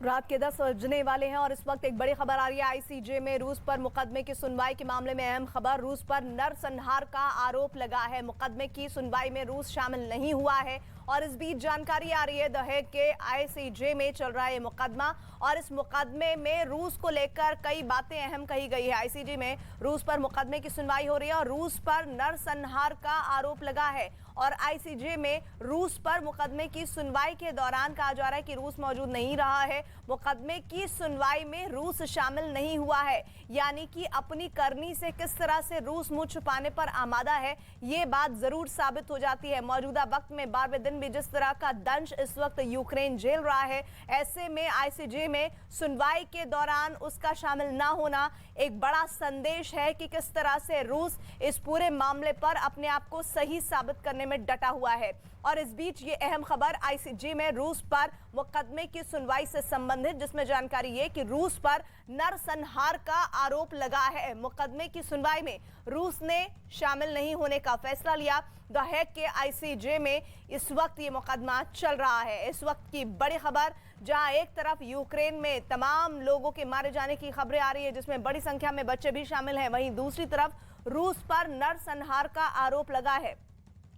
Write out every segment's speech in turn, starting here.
रात के 10 बजने वाले हैं और इस वक्त एक बड़ी खबर आ रही है। आईसीजे में रूस पर मुकदमे की सुनवाई के मामले में अहम खबर। रूस पर नरसंहार का आरोप लगा है। मुकदमे की सुनवाई में रूस शामिल नहीं हुआ है और इस बीच जानकारी आ रही है द हेग के आईसीजे में चल रहा है ये मुकदमा और इस मुकदमे में रूस को लेकर कई बातें अहम कही गई है। आईसीजे में रूस पर मुकदमे की सुनवाई हो रही है और रूस पर नरसंहार का आरोप लगा है और आईसीजे में रूस पर मुकदमे की सुनवाई के दौरान कहा जा रहा है कि रूस मौजूद नहीं रहा है। मुकदमे की सुनवाई में रूस शामिल नहीं हुआ है, यानी कि अपनी करनी से किस तरह से रूस मुंह छुपाने पर आमादा है ये बात जरूर साबित हो जाती है। मौजूदा वक्त में 12वें दिन भी जिस तरह का दंश इस वक्त यूक्रेन झेल रहा है, ऐसे में आईसीजे में सुनवाई के दौरान उसका शामिल ना होना एक बड़ा संदेश है कि किस तरह से रूस इस पूरे मामले पर अपने आप को सही साबित करने में डटा हुआ है। और इस बीच ये अहम खबर आईसीजे में रूस पर मुकदमे की सुनवाई से संबंधित, जिसमें जानकारी ये कि रूस पर नरसंहार का आरोप लगा है। मुकदमे की सुनवाई में रूस ने शामिल नहीं होने का फैसला लिया। द हेग के आईसीजे में इस वक्त ये मुकदमा चल रहा है। इस वक्त की बड़ी खबर, जहां एक तरफ यूक्रेन में तमाम लोगों के मारे जाने की खबरें आ रही है जिसमें बड़ी संख्या में बच्चे भी शामिल हैं, वहीं दूसरी तरफ रूस पर नरसंहार का आरोप लगा है।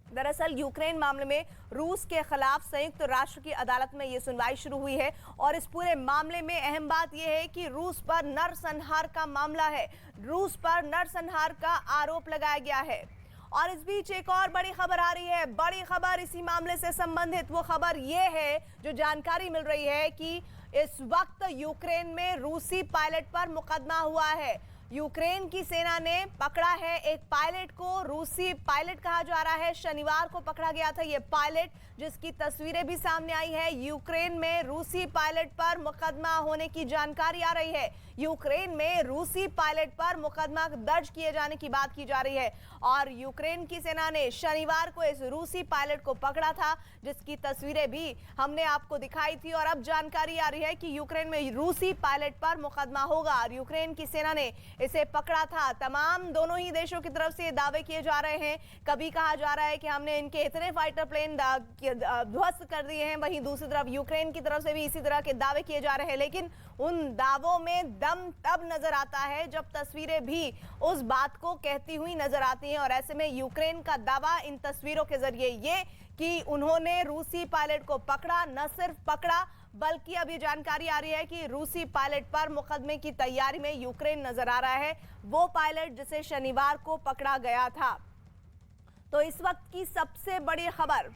दरअसल यूक्रेन मामले में रूस के खिलाफ संयुक्त राष्ट्र की अदालत में यह सुनवाई शुरू हुई है और इस पूरे मामले में अहम बात यह है कि रूस पर नरसंहार का मामला है। रूस पर नरसंहार का आरोप लगाया गया है और इस बीच एक और बड़ी खबर आ रही है। बड़ी खबर इसी मामले से संबंधित वो खबर यह है जो जानकारी मिल रही है कि इस वक्त यूक्रेन में रूसी पायलट पर मुकदमा हुआ है। यूक्रेन की सेना ने पकड़ा है एक पायलट को। रूसी पायलट कहा जा रहा है। शनिवार को पकड़ा गया था यह पायलट, जिसकी तस्वीरें भी सामने आई है। यूक्रेन में रूसी पायलट पर मुकदमा होने की जानकारी आ रही है। यूक्रेन में रूसी पायलट पर मुकदमा दर्ज किए जाने की बात की जा रही है और यूक्रेन की सेना ने शनिवार को इस रूसी पायलट को पकड़ा था, जिसकी तस्वीरें भी हमने आपको दिखाई थी। और अब जानकारी आ रही है कि यूक्रेन में रूसी पायलट पर मुकदमा होगा और यूक्रेन की सेना ने इसे पकड़ा था। तमाम दोनों ही देशों की तरफ से दावे किए जा रहे हैं। कभी कहा जा रहा है कि हमने इनके इतने फाइटर प्लेन ध्वस्त कर दिए हैं, वहीं दूसरी तरफ यूक्रेन की तरफ से भी इसी तरह के दावे किए जा रहे हैं। लेकिन उन दावों में दम तब नजर आता है जब तस्वीरें भी उस बात को कहती हुई नजर आती हैं और ऐसे में यूक्रेन का दावा इन तस्वीरों के जरिए ये कि उन्होंने रूसी पायलट को पकड़ा, न सिर्फ पकड़ा बल्कि अब ये जानकारी आ रही है कि रूसी पायलट पर मुकदमे की तैयारी में यूक्रेन नजर आ रहा है, वो पायलट जिसे शनिवार को पकड़ा गया था। तो इस वक्त की सबसे बड़ी खबर,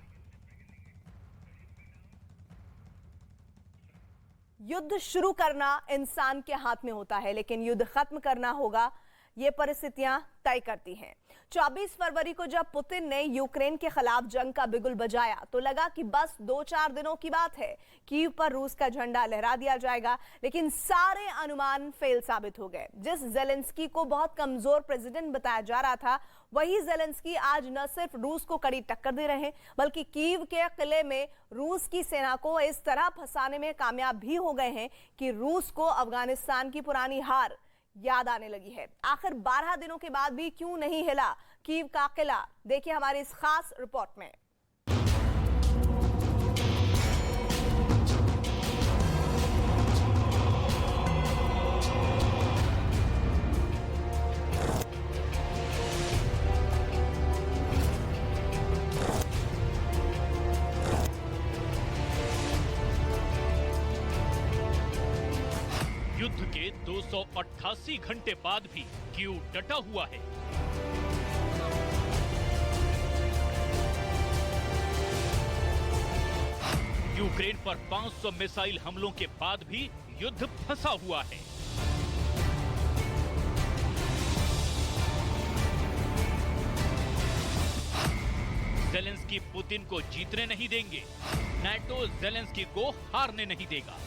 युद्ध शुरू करना इंसान के हाथ में होता है लेकिन युद्ध खत्म करना होगा, ये परिस्थितियां तय करती हैं। 24 फरवरी को जब पुतिन ने यूक्रेन के खिलाफ जंग का बिगुल बजाया तो लगा कि बस 2-4 दिनों की बात है, कीव पर रूस का झंडा लहरा दिया जाएगा। लेकिन सारे अनुमान फेल साबित हो गए। जिस जेलेंस्की को बहुत कमजोर प्रेसिडेंट बताया जा रहा था, वही जेलेंस्की आज न सिर्फ रूस को कड़ी टक्कर दे रहे हैं बल्कि कीव के किले में रूस की सेना को इस तरह फंसाने में कामयाब भी हो गए हैं कि रूस को अफगानिस्तान की पुरानी हार याद आने लगी है। आखिर 12 दिनों के बाद भी क्यों नहीं हिला कीव का किला, देखिए हमारी इस खास रिपोर्ट में। युद्ध के 288 घंटे बाद भी कीव डटा हुआ है। यूक्रेन पर 500 मिसाइल हमलों के बाद भी युद्ध फंसा हुआ है। जेलेंस्की पुतिन को जीतने नहीं देंगे, नाटो जेलेंस्की को हारने नहीं देगा।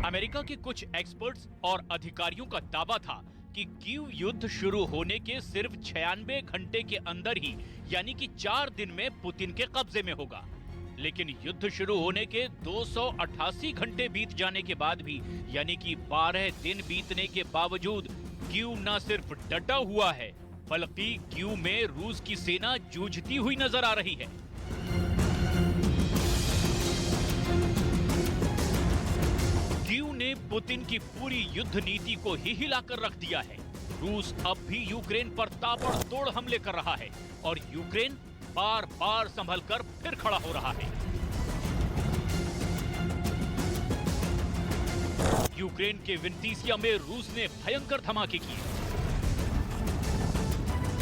अमेरिका के कुछ एक्सपर्ट्स और अधिकारियों का दावा था कि कीव युद्ध शुरू होने के सिर्फ 96 घंटे के अंदर ही यानी कि 4 दिन में पुतिन के कब्जे में होगा। लेकिन युद्ध शुरू होने के 288 घंटे बीत जाने के बाद भी, यानी कि 12 दिन बीतने के बावजूद कीव न सिर्फ डटा हुआ है, बल्कि कीव में रूस की सेना जूझती हुई नजर आ रही है। कीव ने पुतिन की पूरी युद्ध नीति को ही हिलाकर रख दिया है। रूस अब भी यूक्रेन पर ताबड़तोड़ हमले कर रहा है और यूक्रेन बार बार संभलकर फिर खड़ा हो रहा है। यूक्रेन के विंटीसिया में रूस ने भयंकर धमाके किए।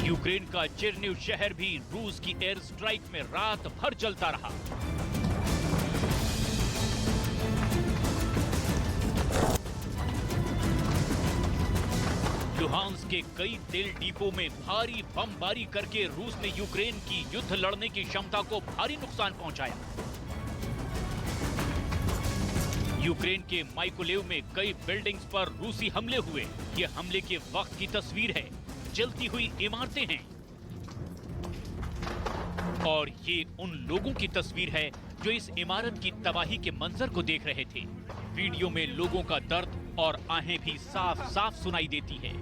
यूक्रेन का चिरनिव शहर भी रूस की एयर स्ट्राइक में रात भर जलता रहा। लुहांस के कई तेल डिपो में भारी बमबारी करके रूस ने यूक्रेन की युद्ध लड़ने की क्षमता को भारी नुकसान पहुंचाया। यूक्रेन के माइकोलेव में कई बिल्डिंग्स पर रूसी हमले हुए। ये हमले के वक्त की तस्वीर है। जलती हुई इमारतें हैं और ये उन लोगों की तस्वीर है जो इस इमारत की तबाही के मंजर को देख रहे थे। वीडियो में लोगों का दर्द और आहें भी साफ साफ सुनाई देती है।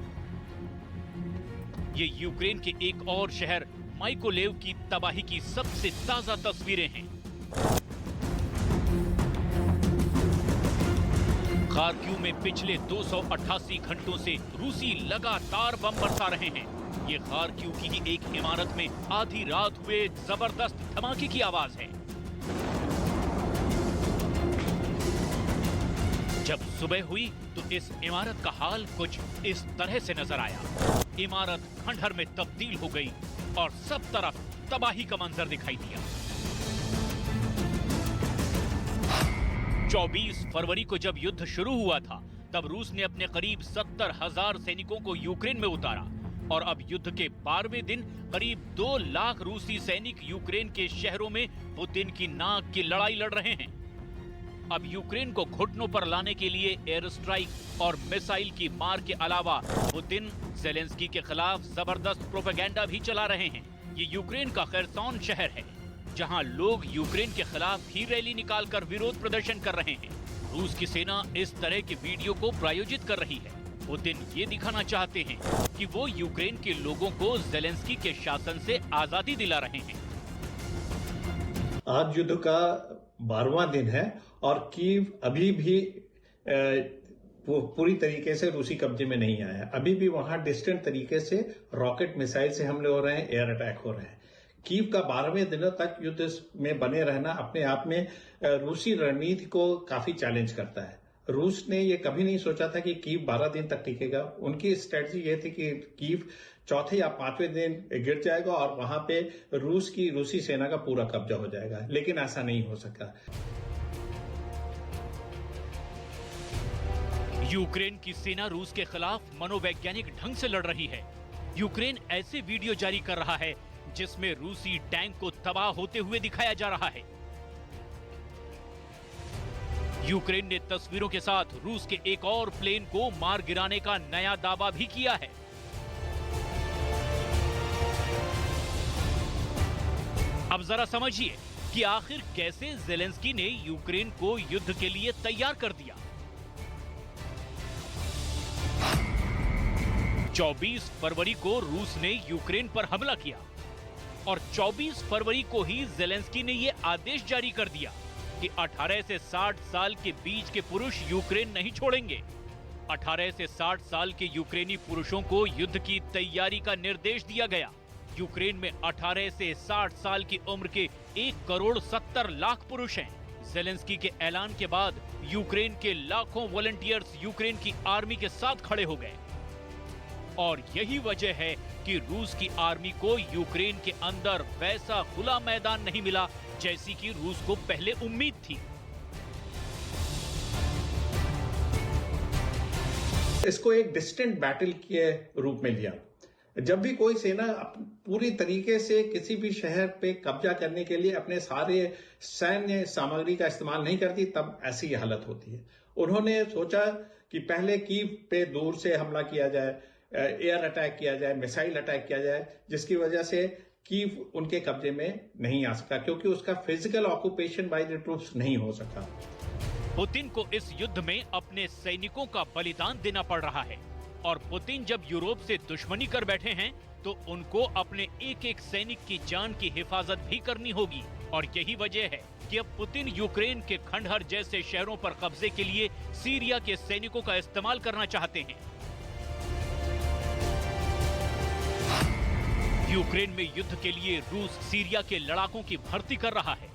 ये यूक्रेन के एक और शहर माइकोलेव की तबाही की सबसे ताजा तस्वीरें हैं। खार्किव में पिछले 288 घंटों से रूसी लगातार बम बरसा रहे हैं। ये खार्किव की ही एक इमारत में आधी रात हुए जबरदस्त धमाके की आवाज है। जब सुबह हुई तो इस इमारत का हाल कुछ इस तरह से नजर आया। इमारत खंडहर में तब्दील हो गई और सब तरफ तबाही का मंजर दिखाई दिया। 24 फरवरी को जब युद्ध शुरू हुआ था, तब रूस ने अपने करीब 70,000 सैनिकों को यूक्रेन में उतारा और अब युद्ध के 12वें दिन करीब 2 लाख रूसी सैनिक यूक्रेन के शहरों में पुतिन की नाक की लड़ाई लड़ रहे हैं। अब यूक्रेन को घुटनों पर लाने के लिए एयर स्ट्राइक और मिसाइल की मार के अलावा पुतिन ज़ेलेंस्की के खिलाफ जबरदस्त प्रोपेगेंडा भी चला रहे हैं। ये यूक्रेन का खैरसॉन शहर है, जहां लोग यूक्रेन के खिलाफ भी रैली निकालकर विरोध प्रदर्शन कर रहे हैं। रूस की सेना इस तरह के वीडियो को प्रायोजित कर रही है। पुतिन ये दिखाना चाहते हैं कि वो यूक्रेन के लोगों को ज़ेलेंस्की के शासन से आजादी दिला रहे हैं। आज युद्ध का 12वां दिन है और कीव अभी भी पूरी तरीके से रूसी कब्जे में नहीं आया। अभी भी वहां डिस्टेंट तरीके से रॉकेट मिसाइल से हमले हो रहे हैं, एयर अटैक हो रहे हैं। कीव का 12वें दिनों तक युद्ध में बने रहना अपने आप में रूसी रणनीति को काफी चैलेंज करता है। रूस ने ये कभी नहीं सोचा था कि कीव 12 दिन तक टिकेगा। उनकी स्ट्रेटजी ये थी कि कीव चौथे या 5वें दिन गिर जाएगा और वहां पे रूसी सेना का पूरा कब्जा हो जाएगा, लेकिन ऐसा नहीं हो सका। यूक्रेन की सेना रूस के खिलाफ मनोवैज्ञानिक ढंग से लड़ रही है। यूक्रेन ऐसे वीडियो जारी कर रहा है जिसमें रूसी टैंक को तबाह होते हुए दिखाया जा रहा है। यूक्रेन ने तस्वीरों के साथ रूस के एक और प्लेन को मार गिराने का नया दावा भी किया है। अब जरा समझिए कि आखिर कैसे ज़ेलेंस्की ने यूक्रेन को युद्ध के लिए तैयार कर दिया। 24 फरवरी को रूस ने यूक्रेन पर हमला किया और 24 फरवरी को ही ज़ेलेंस्की ने यह आदेश जारी कर दिया कि 18 से 60 साल के बीच के पुरुष यूक्रेन नहीं छोड़ेंगे। 18 से 60 साल के यूक्रेनी पुरुषों को युद्ध की तैयारी का निर्देश दिया गया। यूक्रेन में 18 से 60 साल की उम्र के 1,70,00,000 पुरुष हैं। ज़ेलेंस्की के ऐलान के बाद यूक्रेन के लाखों वॉलंटियर्स यूक्रेन की आर्मी के साथ खड़े हो गए और यही वजह है कि रूस की आर्मी को यूक्रेन के अंदर वैसा खुला मैदान नहीं मिला जैसी कि रूस को पहले उम्मीद थी। इसको एक डिस्टेंट बैटल के रूप में लिया। जब भी कोई सेना पूरी तरीके से किसी भी शहर पे कब्जा करने के लिए अपने सारे सैन्य सामग्री का इस्तेमाल नहीं करती, तब ऐसी हालत होती है। उन्होंने सोचा कि पहले कीव पे दूर से हमला किया जाए, एयर अटैक किया जाए, मिसाइल अटैक किया जाए, जिसकी वजह से कीव उनके कब्जे में नहीं आ सका, क्योंकि उसका physical occupation by the troops नहीं हो सका। पुतिन को इस युद्ध में अपने सैनिकों का बलिदान देना पड़ रहा है और पुतिन जब यूरोप से दुश्मनी कर बैठे हैं तो उनको अपने एक एक सैनिक की जान की हिफाजत भी करनी होगी। और यही वजह है कि अब पुतिन यूक्रेन के खंडहर जैसे शहरों पर कब्जे के लिए सीरिया के सैनिकों का इस्तेमाल करना चाहते हैं। यूक्रेन में युद्ध के लिए रूस सीरिया के लड़ाकों की भर्ती कर रहा है।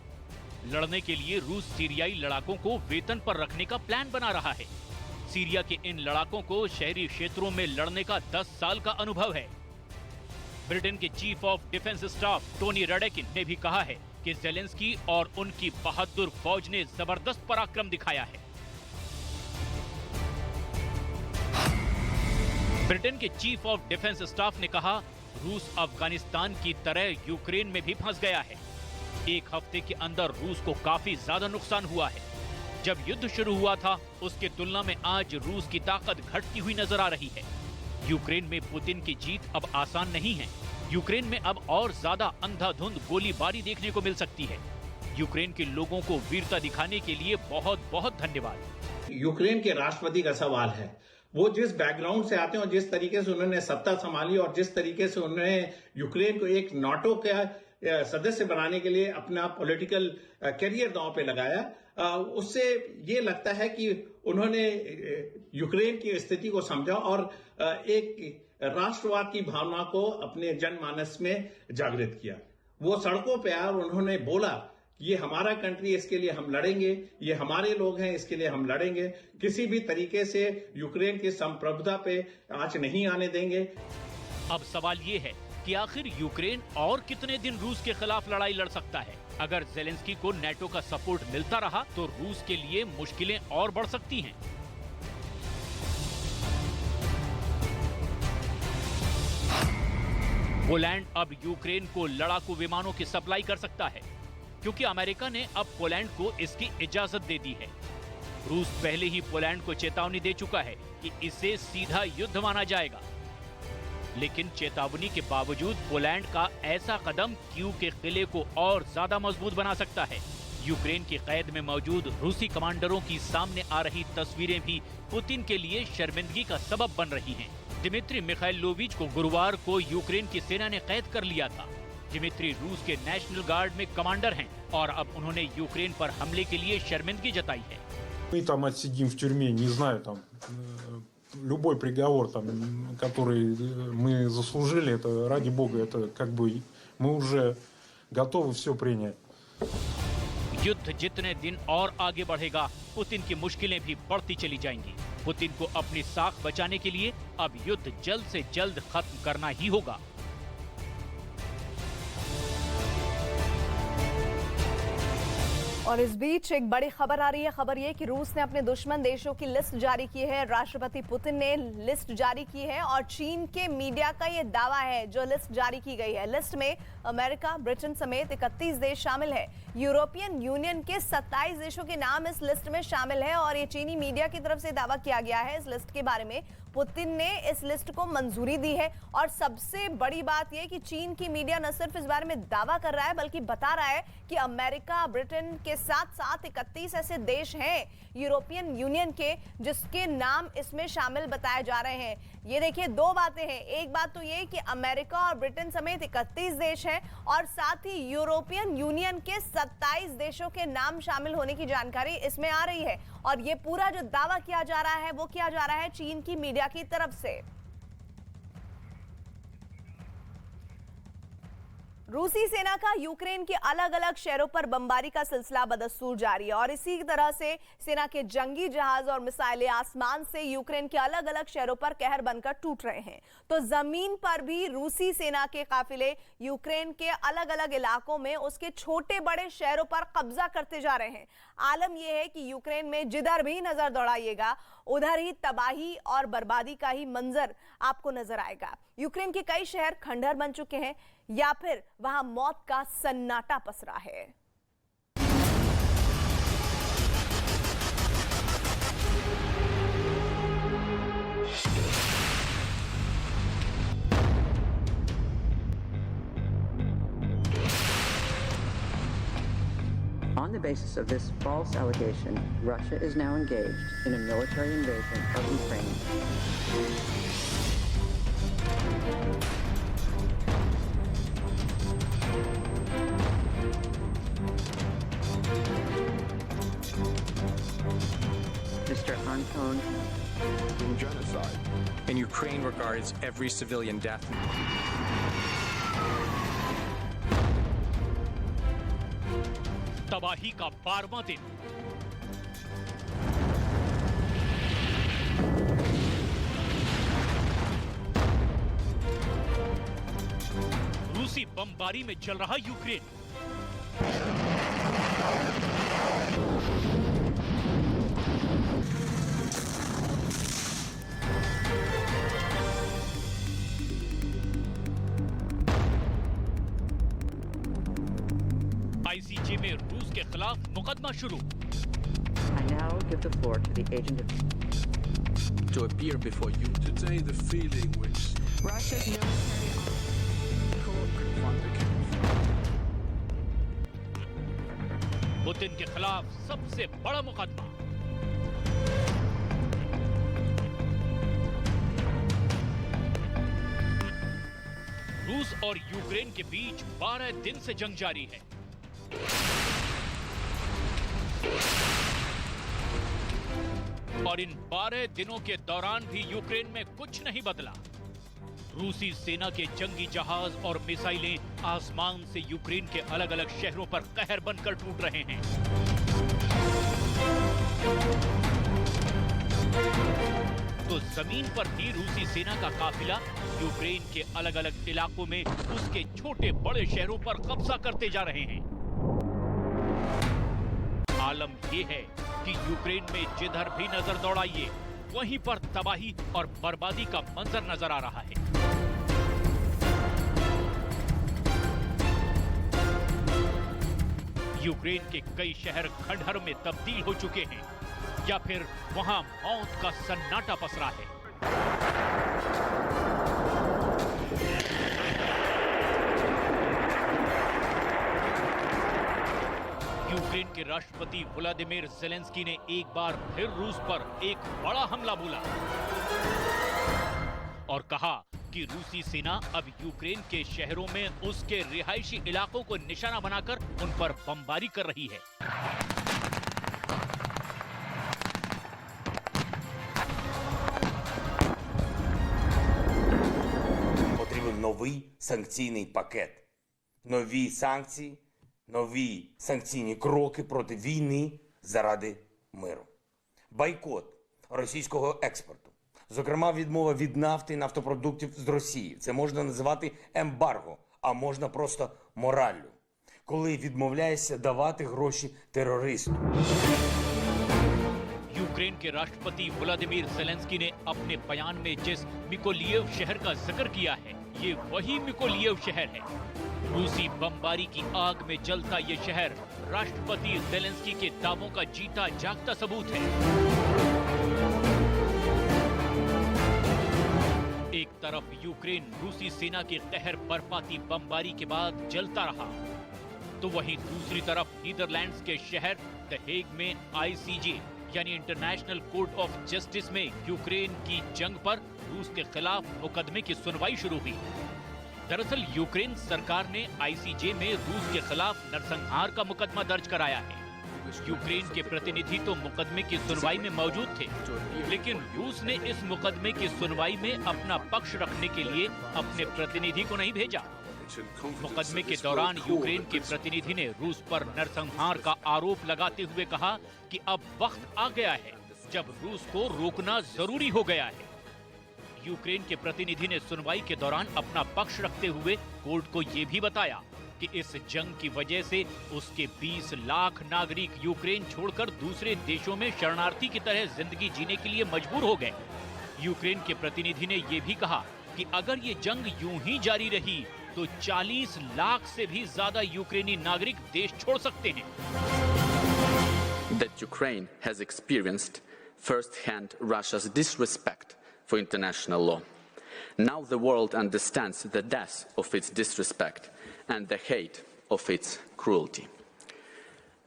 लड़ने के लिए रूस सीरियाई लड़ाकों को वेतन पर रखने का प्लान बना रहा है। सीरिया के इन लड़ाकों को शहरी क्षेत्रों में लड़ने का 10 साल का अनुभव है। ब्रिटेन के chief of defence staff Tony Radakin ने भी कहा है कि जेलेंस्की और उनकी बहादुर फौज ने जबरदस्त पराक्रम दिखाया है। ब्रिटेन के चीफ ऑफ डिफेंस स्टाफ ने कहा, रूस अफगानिस्तान की तरह यूक्रेन में भी फंस गया है। एक हफ्ते के अंदर रूस को काफी ज्यादा नुकसान हुआ है। जब युद्ध शुरू हुआ था उसके तुलना में आज रूस की ताकत घटती हुई नजर आ रही है। यूक्रेन में पुतिन की जीत अब आसान नहीं है। यूक्रेन में अब और ज्यादा अंधाधुंध गोलीबारी देखने को मिल सकती है। यूक्रेन के लोगों को वीरता दिखाने के लिए बहुत बहुत धन्यवाद। यूक्रेन के राष्ट्रपति का सवाल है, वो जिस बैकग्राउंड से आते हैं और जिस तरीके से उन्होंने सत्ता संभाली और जिस तरीके से उन्होंने यूक्रेन को एक नाटो का सदस्य बनाने के लिए अपना पॉलिटिकल करियर दांव पे लगाया, उससे ये लगता है कि उन्होंने यूक्रेन की स्थिति को समझा और एक राष्ट्रवाद की भावना को अपने जनमानस में जागृत किया। वो सड़कों पे आए और उन्होंने बोला, ये हमारा कंट्री, इसके लिए हम लड़ेंगे, ये हमारे लोग हैं, इसके लिए हम लड़ेंगे, किसी भी तरीके से यूक्रेन की संप्रभुता पे आंच नहीं आने देंगे। अब सवाल ये है कि आखिर यूक्रेन और कितने दिन रूस के खिलाफ लड़ाई लड़ सकता है। अगर जेलेंस्की को नेटो का सपोर्ट मिलता रहा तो रूस के लिए मुश्किलें और बढ़ सकती हैं। पोलैंड अब यूक्रेन को लड़ाकू विमानों की सप्लाई कर सकता है, क्योंकि अमेरिका ने अब पोलैंड को इसकी इजाजत दे दी है। रूस पहले ही पोलैंड को चेतावनी दे चुका है कि इसे सीधा युद्ध माना जाएगा, लेकिन चेतावनी के बावजूद पोलैंड का ऐसा कदम कीव के किले को और ज्यादा मजबूत बना सकता है। यूक्रेन की कैद में मौजूद रूसी कमांडरों की सामने आ रही तस्वीरें भी पुतिन के लिए शर्मिंदगी का सबब बन रही हैं। दिमित्री मिखाइलोविच को गुरुवार को यूक्रेन की सेना ने कैद कर लिया था। दिमित्री रूस के नेशनल गार्ड में कमांडर हैं और अब उन्होंने यूक्रेन पर हमले के लिए शर्मिंदगी जताई है। Мы там отсидим в тюрьме, не знаю, там любой приговор, там, который мы заслужили, это ради Бога, это как бы мы уже готовы все принять. युद्ध जितने दिन और आगे बढ़ेगा, पुतिन की मुश्किलें भी बढ़ती चली जाएंगी। पुतिन को अपनी साख बचाने के लिए अब युद्ध जल्द से जल्द खत्म करना ही होगा। और इस बीच एक बड़ी खबर आ रही है। खबर ये कि रूस ने अपने दुश्मन देशों की लिस्ट जारी की है। राष्ट्रपति पुतिन ने लिस्ट जारी की है और चीन के मीडिया का ये दावा है जो लिस्ट जारी की गई है। लिस्ट में अमेरिका, ब्रिटेन समेत 31 देश शामिल है। यूरोपियन यूनियन के 27 देशों के नाम इस लिस्ट में शामिल है और ये चीनी मीडिया की तरफ से दावा किया गया है। इस लिस्ट के बारे में पुतिन ने इस लिस्ट को मंजूरी दी है और सबसे बड़ी बात यह कि चीन की मीडिया न सिर्फ इस बारे में दावा कर रहा है बल्कि बता रहा है कि अमेरिका, ब्रिटेन के साथ साथ 31 ऐसे देश हैं यूरोपियन यूनियन के जिसके नाम इसमें शामिल बताए जा रहे हैं। ये देखिए, दो बातें हैं। एक बात तो ये कि अमेरिका और ब्रिटेन समेत 31 देश हैं और साथ ही यूरोपियन यूनियन के 27 देशों के नाम शामिल होने की जानकारी इसमें आ रही है और ये पूरा जो दावा किया जा रहा है वो किया जा रहा है चीन की मीडिया की तरफ से। रूसी सेना का यूक्रेन के अलग अलग शहरों पर बमबारी का सिलसिला बदस्तूर जारी है और इसी तरह से सेना के जंगी जहाज और मिसाइलें आसमान से यूक्रेन के अलग अलग शहरों पर कहर बनकर टूट रहे हैं, तो जमीन पर भी रूसी सेना के काफिले यूक्रेन के अलग अलग इलाकों में उसके छोटे बड़े शहरों पर कब्जा करते जा रहे हैं। आलम यह है कि यूक्रेन में जिधर भी नजर दौड़ाइएगा उधर ही तबाही और बर्बादी का ही मंजर आपको नजर आएगा। यूक्रेन के कई शहर खंडहर बन चुके हैं या फिर वहां मौत का सन्नाटा पसरा है। On the basis of this false allegation, Russia is now engaged in a military invasion of Ukraine. Mr. Anton. Genocide. And Ukraine regards every civilian death. तबाही का 12वां दिन। रूसी बमबारी में जल रहा यूक्रेन। आईसीजे में रूस के खिलाफ मुकदमा शुरू। I now give the floor to the agent of To appear before you today, the feeling which Russia's military confront the king. Putin के खिलाफ सबसे बड़ा मुकदमा। रूस और यूक्रेन के बीच 12 दिन से जंग जारी है। और इन 12 दिनों के दौरान भी यूक्रेन में कुछ नहीं बदला। रूसी सेना के जंगी जहाज और मिसाइलें आसमान से यूक्रेन के अलग अलग शहरों पर कहर बनकर टूट रहे हैं। तो जमीन पर भी रूसी सेना का काफिला यूक्रेन के अलग अलग इलाकों में उसके छोटे बड़े शहरों पर कब्जा करते जा रहे हैं। आलम यह है कि यूक्रेन में जिधर भी नजर दौड़ाइए वहीं पर तबाही और बर्बादी का मंजर नजर आ रहा है। यूक्रेन के कई शहर खंडहर में तब्दील हो चुके हैं या फिर वहां मौत का सन्नाटा पसरा है। यूक्रेन के राष्ट्रपति व्लादिमीर ज़ेलेंस्की ने एक बार फिर रूस पर एक बड़ा हमला बोला और कहा कि रूसी सेना अब यूक्रेन के शहरों में उसके रिहायशी इलाकों को निशाना बनाकर उन पर बमबारी कर रही है। Потрібен новий санкційний пакет. Нові санкції, нові санкційні кроки проти війни заради миру. Бойкот російського експорту. Зокрема, відмова від нафти і нафтопродуктів з Росії. Це можна називати ембарго, а можна просто мораллю. Коли відмовляєшся давати гроші терористу. यूक्रेन के राष्ट्रपति व्लादिमीर ज़ेलेंस्की ने अपने बयान में जिस मिकोलिएव शहर का जिक्र किया है, ये वही मिकोलिएव शहर है। रूसी बमबारी की आग में जलता ये शहर राष्ट्रपति ज़ेलेंस्की के दावों का जीता जागता सबूत है। एक तरफ यूक्रेन रूसी सेना की कहर बरपाती बमबारी के बाद जलता रहा, तो वहीं दूसरी तरफ नीदरलैंड्स के शहर द हेग में आईसीजे यानी इंटरनेशनल कोर्ट ऑफ जस्टिस में यूक्रेन की जंग पर रूस के खिलाफ मुकदमे की सुनवाई शुरू हुई। दरअसल यूक्रेन सरकार ने आईसीजे में रूस के खिलाफ नरसंहार का मुकदमा दर्ज कराया है। यूक्रेन के प्रतिनिधि तो मुकदमे की सुनवाई में मौजूद थे, लेकिन रूस ने इस मुकदमे की सुनवाई में अपना पक्ष रखने के लिए अपने प्रतिनिधि को नहीं भेजा। मुकदमे के दौरान यूक्रेन के प्रतिनिधि ने रूस पर नरसंहार का आरोप लगाते हुए कहा कि अब वक्त आ गया है जब रूस को रोकना जरूरी हो गया है। यूक्रेन के प्रतिनिधि ने सुनवाई के दौरान अपना पक्ष रखते हुए कोर्ट को ये भी बताया कि इस जंग की वजह से उसके 20 लाख नागरिक यूक्रेन छोड़कर दूसरे देशों में शरणार्थी की तरह जिंदगी जीने के लिए मजबूर हो गए। यूक्रेन के प्रतिनिधि ने यह भी कहा कि अगर ये जंग यूं ही जारी रही तो 40 लाख से भी ज्यादा यूक्रेनी नागरिक देश छोड़ सकते हैं। That Ukraine has experienced firsthand Russia's disrespect for international law. Now the world understands the depth of its disrespect and the hate of its cruelty.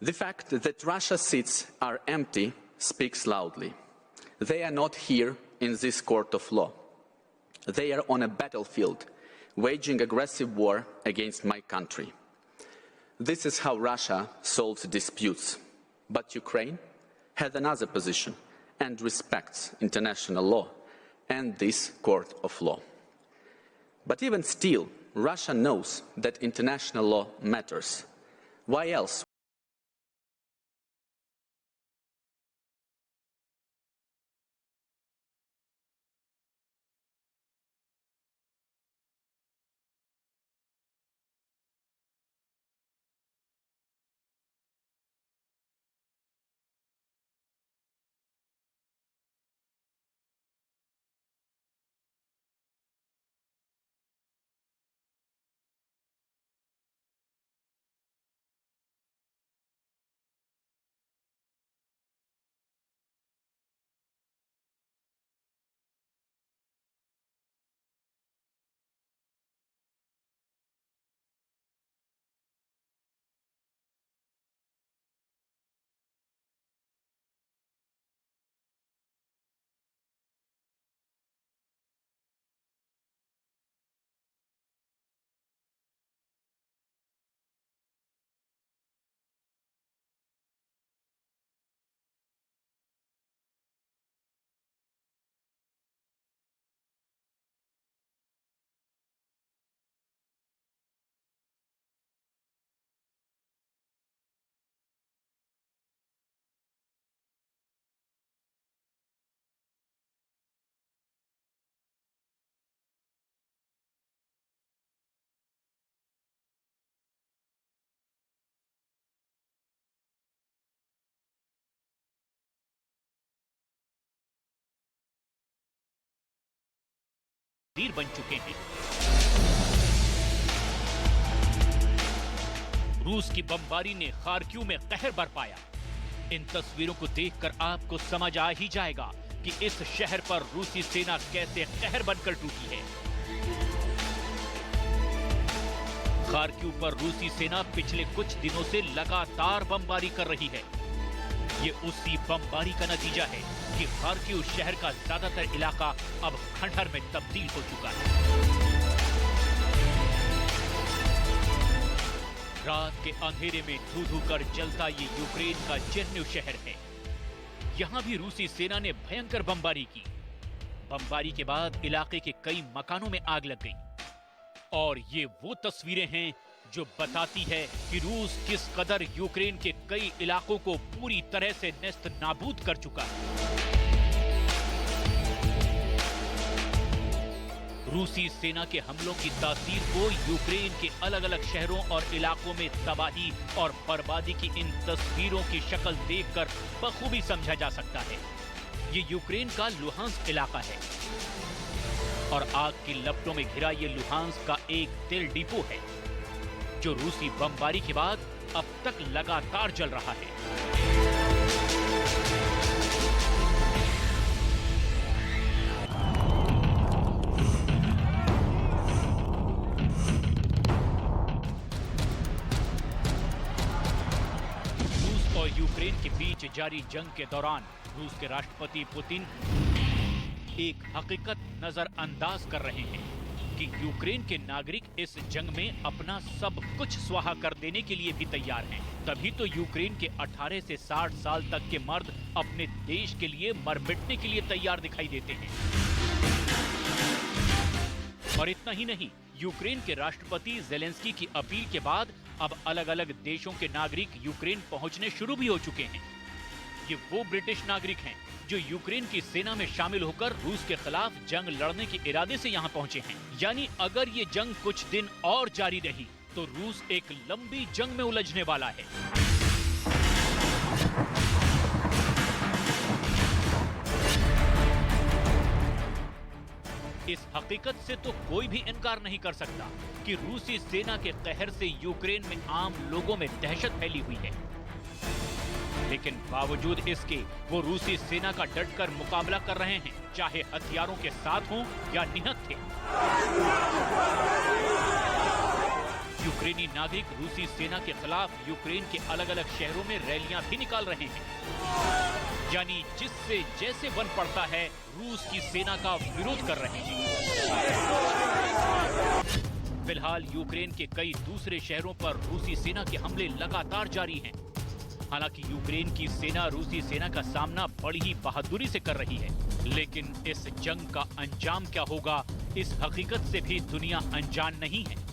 The fact that Russia's seats are empty speaks loudly. They are not here in this court of law. They are on a battlefield, waging aggressive war against my country. This is how Russia solves disputes. But Ukraine has another position and respects international law and this court of law. But even still, Russia knows that international law matters. Why else? तीर बन चुके हैं। रूस की बमबारी ने Kharkiv में कहर बरपाया। इन तस्वीरों को देखकर आपको समझ आ ही जाएगा कि इस शहर पर रूसी सेना कैसे कहर बनकर टूटी है। खार्किव पर रूसी सेना पिछले कुछ दिनों से लगातार बमबारी कर रही है। ये उसी बमबारी का नतीजा है कि खार्किव शहर का ज्यादातर इलाका अब खंडहर में तब्दील हो चुका है। रात के अंधेरे में धू-धू कर जलता ये यूक्रेन का चेर्निव शहर है। यहां भी रूसी सेना ने भयंकर बमबारी की। बमबारी के बाद इलाके के कई मकानों में आग लग गई। और ये वो तस्वीरें हैं जो बताती है कि रूस किस कदर यूक्रेन के कई इलाकों को पूरी तरह से नेस्त नाबूद कर चुका है। रूसी सेना के हमलों की तासीर को यूक्रेन के अलग अलग शहरों और इलाकों में तबाही और बर्बादी की इन तस्वीरों की शक्ल देखकर बखूबी समझा जा सकता है। ये यूक्रेन का लुहांस्क इलाका है और आग की लपटों में घिरा ये लुहांस्क का एक तेल डिपो है जो रूसी बमबारी के बाद अब तक लगातार जल रहा है। रूस और यूक्रेन के बीच जारी जंग के दौरान रूस के राष्ट्रपति पुतिन एक हकीकत नजरअंदाज कर रहे हैं कि यूक्रेन के नागरिक इस जंग में अपना सब कुछ स्वाहा कर देने के लिए भी तैयार हैं। तभी तो यूक्रेन के 18 से 60 साल तक के मर्द अपने देश के लिए मर मिटने के लिए तैयार दिखाई देते हैं। और इतना ही नहीं, यूक्रेन के राष्ट्रपति जेलेंस्की की अपील के बाद अब अलग अलग देशों के नागरिक यूक्रेन पहुंचने शुरू भी हो चुके हैं। ये वो ब्रिटिश नागरिक हैं जो यूक्रेन की सेना में शामिल होकर रूस के खिलाफ जंग लड़ने के इरादे से यहाँ पहुंचे हैं। यानी अगर ये जंग कुछ दिन और जारी रही तो रूस एक लंबी जंग में उलझने वाला है। इस हकीकत से तो कोई भी इनकार नहीं कर सकता कि रूसी सेना के कहर से यूक्रेन में आम लोगों में दहशत फैली हुई है। लेकिन बावजूद इसके वो रूसी सेना का डटकर मुकाबला कर रहे हैं, चाहे हथियारों के साथ हों या निहत्थे। यूक्रेनी नागरिक रूसी सेना के खिलाफ यूक्रेन के अलग अलग शहरों में रैलियां भी निकाल रहे हैं, यानी जिससे जैसे बन पड़ता है रूस की सेना का विरोध कर रहे हैं। फिलहाल यूक्रेन के कई दूसरे शहरों पर रूसी सेना के हमले लगातार जारी हैं। हालांकि यूक्रेन की सेना रूसी सेना का सामना बड़ी ही बहादुरी से कर रही है, लेकिन इस जंग का अंजाम क्या होगा, इस हकीकत से भी दुनिया अनजान नहीं है।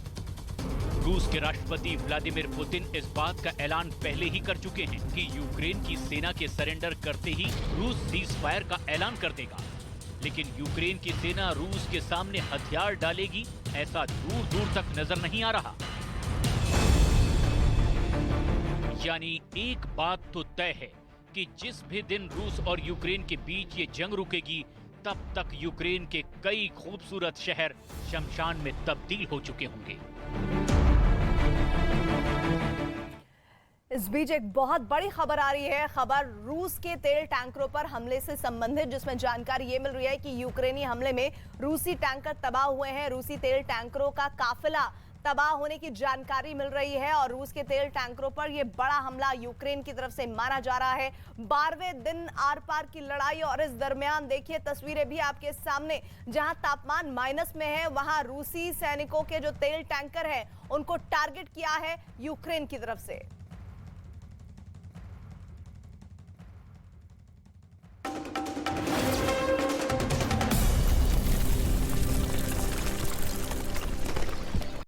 रूस के राष्ट्रपति व्लादिमीर पुतिन इस बात का ऐलान पहले ही कर चुके हैं कि यूक्रेन की सेना के सरेंडर करते ही रूस सीज फायर का ऐलान कर देगा। लेकिन यूक्रेन की सेना रूस के सामने हथियार डालेगी, ऐसा दूर दूर तक नजर नहीं आ रहा। यानी एक बात तो तय है कि जिस भी दिन रूस और यूक्रेन के बीच ये जंग रुकेगी, तब तक यूक्रेन के कई खूबसूरत शहर शमशान में तब्दील हो चुके होंगे। इस बीच एक बहुत बड़ी खबर आ रही है, खबर रूस के तेल टैंकरों पर हमले से संबंधित, जिसमें जानकारी ये मिल रही है कि यूक्रेनी हमले में रूसी टैंकर तबाह हुए हैं। रूसी तेल टैंकरों का काफिला तबाह होने की जानकारी मिल रही है और रूस के तेल टैंकरों पर यह बड़ा हमला यूक्रेन की तरफ से माना जा रहा है। 12वें दिन आर पार की लड़ाई और इस दरमियान देखिए तस्वीरें भी आपके सामने, जहां तापमान माइनस में है, वहां रूसी सैनिकों के जो तेल टैंकर है उनको टारगेट किया है यूक्रेन की तरफ से।